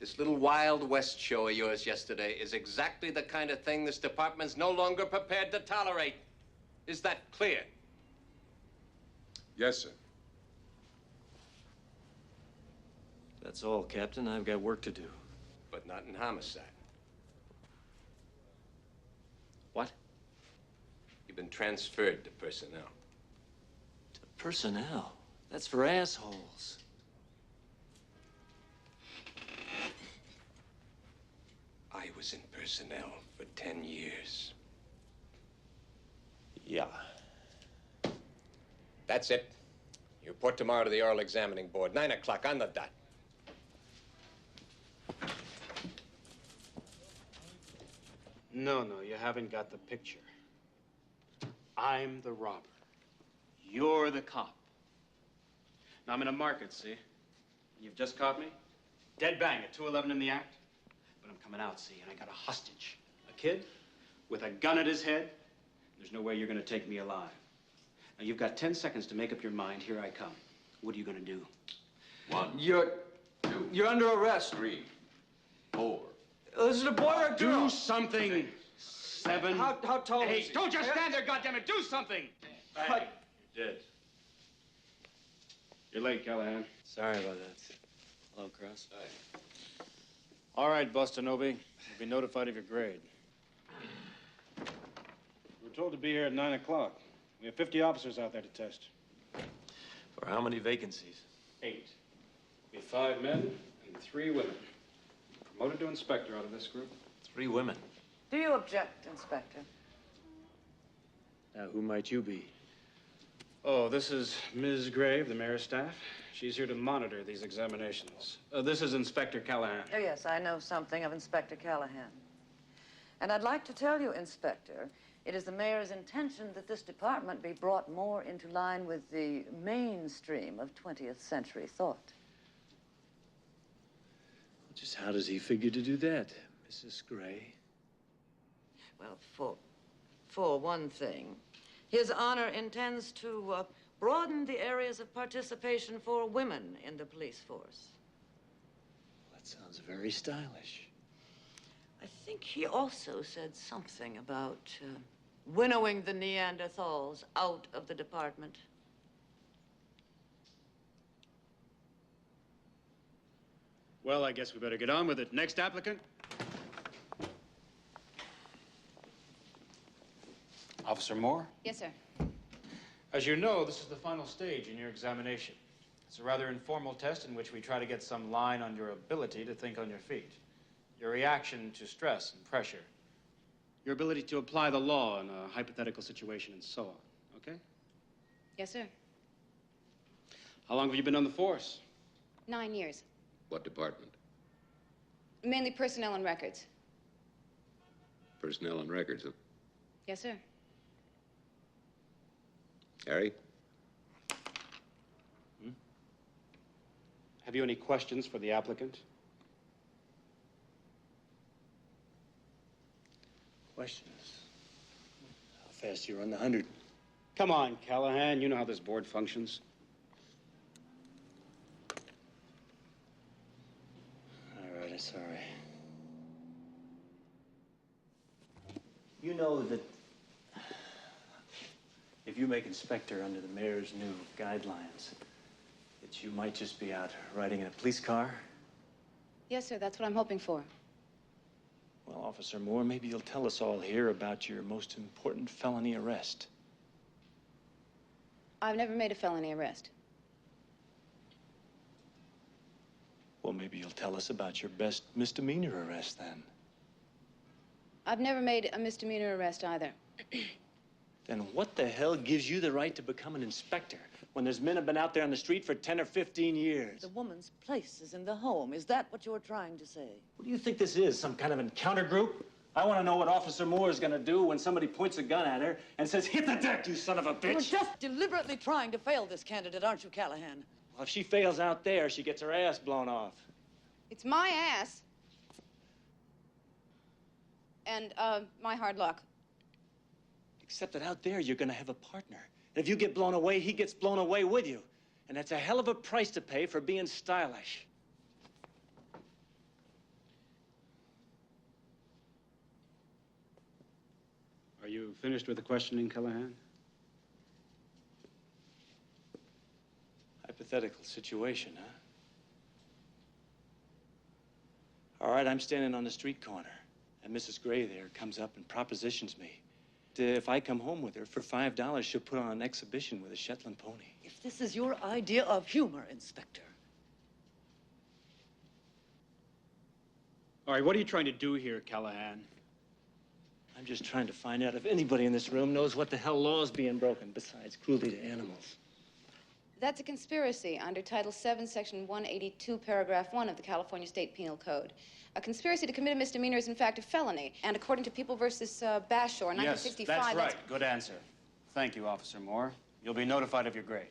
This little Wild West show of yours yesterday is exactly the kind of thing this department's no longer prepared to tolerate. Is that clear? Yes, sir. That's all, Captain. I've got work to do. But not in homicide. What? You've been transferred to personnel. To personnel? That's for assholes. I was in personnel for 10 years. Yeah. That's it. You report tomorrow to the oral examining board, 9 o'clock on the dot. No, you haven't got the picture. I'm the robber. You're the cop. Now, I'm in a market, see? You've just caught me? Dead bang at 211 in the act. But I'm coming out, see, and I got a hostage. A kid with a gun at his head. There's no way you're gonna take me alive. Now, you've got 10 seconds to make up your mind. Here I come. What are you gonna do? 1, You're 2, You're under arrest. 3, 4. Is it a boy or a girl? Do something. 7. How tall is 8. he? Don't just stand there, goddammit. Do something. What? You're dead. You're late, Callahan. Sorry about that. Hello, Cross. All right, Bostanovi. You'll be notified of your grade. We're told to be here at 9 o'clock. We have 50 officers out there to test. For how many vacancies? 8. We have 5 men and 3 women. Promoted to inspector out of this group. 3 women. Do you object, Inspector? Now, who might you be? Oh, this is Ms. Gray of the mayor's staff. She's here to monitor these examinations. This is Inspector Callahan. Oh, yes, I know something of Inspector Callahan. And I'd like to tell you, Inspector, it is the mayor's intention that this department be brought more into line with the mainstream of 20th century thought. Just how does he figure to do that, Mrs. Gray? Well, for one thing, His Honor intends to broaden the areas of participation for women in the police force. That sounds very stylish. I think he also said something about winnowing the Neanderthals out of the department. Well, I guess we better get on with it. Next applicant. Officer Moore? Yes, sir. As you know, this is the final stage in your examination. It's a rather informal test in which we try to get some line on your ability to think on your feet, your reaction to stress and pressure, your ability to apply the law in a hypothetical situation, and so on. Okay? Yes, sir. How long have you been on the force? 9 years. What department? Mainly personnel and records. Personnel and records. Yes, sir. Harry? Have you any questions for the applicant? Questions? How fast you run the 100? Come on, Callahan. You know how this board functions. All right, sorry. You know that if you make inspector under the mayor's new guidelines, that you might just be out riding in a police car? Yes, sir. That's what I'm hoping for. Well, Officer Moore, maybe you'll tell us all here about your most important felony arrest. I've never made a felony arrest. Well, maybe you'll tell us about your best misdemeanor arrest, then. I've never made a misdemeanor arrest either. Then what the hell gives you the right to become an inspector when there's men have been out there on the street for 10 or 15 years? The woman's place is in the home. Is that what you're trying to say? What do you think this is, some kind of encounter group? I want to know what Officer Moore is going to do when somebody points a gun at her and says, "Hit the deck, you son of a bitch!" You're just deliberately trying to fail this candidate, aren't you, Callahan? Well, if she fails out there, she gets her ass blown off. It's my ass. And, my hard luck. Except that out there, you're going to have a partner. And if you get blown away, he gets blown away with you. And that's a hell of a price to pay for being stylish. Are you finished with the questioning, Callahan? Hypothetical situation, huh? All right, I'm standing on the street corner, and Mrs. Gray there comes up and propositions me. If I come home with her for $5, she'll put on an exhibition with a Shetland pony. If this is your idea of humor, Inspector. All right, what are you trying to do here, Callahan? I'm just trying to find out if anybody in this room knows what the hell law is being broken besides cruelty to animals. That's a conspiracy under Title VII, Section 182, Paragraph 1 of the California State Penal Code. A conspiracy to commit a misdemeanor is, in fact, a felony. And according to People versus Bashore, 1965... Yes, that's right. Good answer. Thank you, Officer Moore. You'll be notified of your grade.